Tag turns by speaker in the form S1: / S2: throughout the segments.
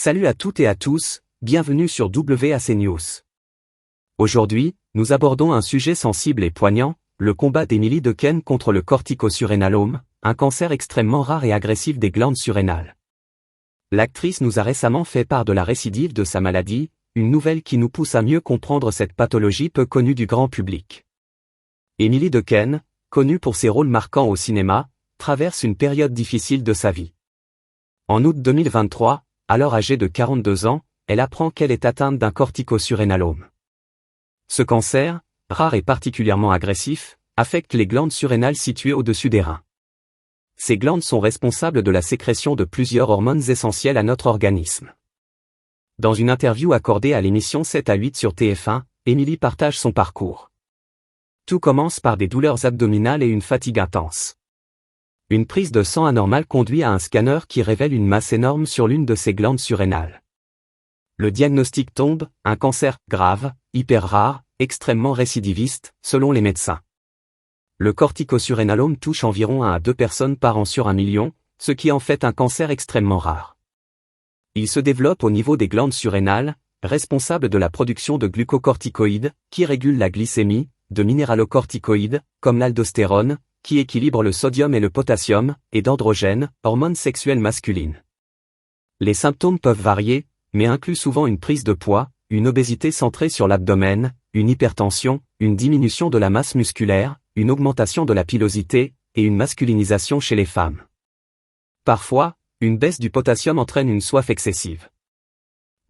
S1: Salut à toutes et à tous, bienvenue sur WAC News. Aujourd'hui, nous abordons un sujet sensible et poignant, le combat d'Emily Dequesne contre le corticosurrénalome, un cancer extrêmement rare et agressif des glandes surrénales. L'actrice nous a récemment fait part de la récidive de sa maladie, une nouvelle qui nous pousse à mieux comprendre cette pathologie peu connue du grand public. Emily Dequesne, connue pour ses rôles marquants au cinéma, traverse une période difficile de sa vie. En août 2023, alors âgée de 42 ans, elle apprend qu'elle est atteinte d'un corticosurrénalome. Ce cancer, rare et particulièrement agressif, affecte les glandes surrénales situées au-dessus des reins. Ces glandes sont responsables de la sécrétion de plusieurs hormones essentielles à notre organisme. Dans une interview accordée à l'émission 7 à 8 sur TF1, Emily partage son parcours. Tout commence par des douleurs abdominales et une fatigue intense. Une prise de sang anormale conduit à un scanner qui révèle une masse énorme sur l'une de ses glandes surrénales. Le diagnostic tombe, un cancer grave, hyper rare, extrêmement récidiviste, selon les médecins. Le corticosurrénalome touche environ 1 à 2 personnes par an sur 1 million, ce qui en fait un cancer extrêmement rare. Il se développe au niveau des glandes surrénales, responsables de la production de glucocorticoïdes, qui régulent la glycémie, de minéralocorticoïdes, comme l'aldostérone, qui équilibre le sodium et le potassium, et d'androgènes, hormones sexuelles masculines. Les symptômes peuvent varier, mais incluent souvent une prise de poids, une obésité centrée sur l'abdomen, une hypertension, une diminution de la masse musculaire, une augmentation de la pilosité, et une masculinisation chez les femmes. Parfois, une baisse du potassium entraîne une soif excessive.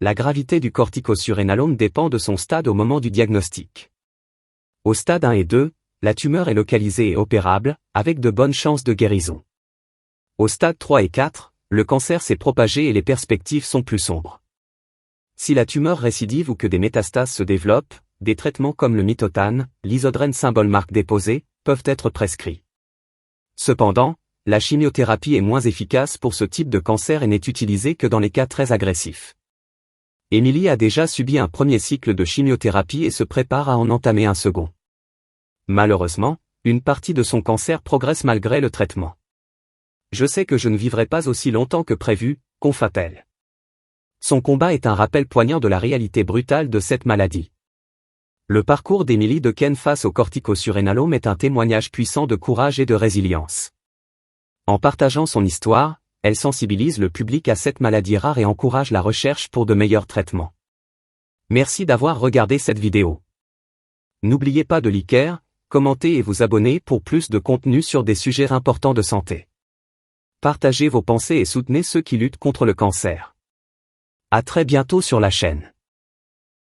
S1: La gravité du corticosurrénalome dépend de son stade au moment du diagnostic. Au stade 1 et 2, la tumeur est localisée et opérable, avec de bonnes chances de guérison. Au stade 3 et 4, le cancer s'est propagé et les perspectives sont plus sombres. Si la tumeur récidive ou que des métastases se développent, des traitements comme le Mithotane, l'isodrène symbole marque déposée, peuvent être prescrits. Cependant, la chimiothérapie est moins efficace pour ce type de cancer et n'est utilisée que dans les cas très agressifs. Emily a déjà subi un premier cycle de chimiothérapie et se prépare à en entamer un second. Malheureusement, une partie de son cancer progresse malgré le traitement. Je sais que je ne vivrai pas aussi longtemps que prévu, confia-t-elle. Son combat est un rappel poignant de la réalité brutale de cette maladie. Le parcours d'Emily Dequesne face au corticosurrénalome est un témoignage puissant de courage et de résilience. En partageant son histoire, elle sensibilise le public à cette maladie rare et encourage la recherche pour de meilleurs traitements. Merci d'avoir regardé cette vidéo. N'oubliez pas de liker, commenter et vous abonner pour plus de contenu sur des sujets importants de santé. Partagez vos pensées et soutenez ceux qui luttent contre le cancer. À très bientôt sur la chaîne.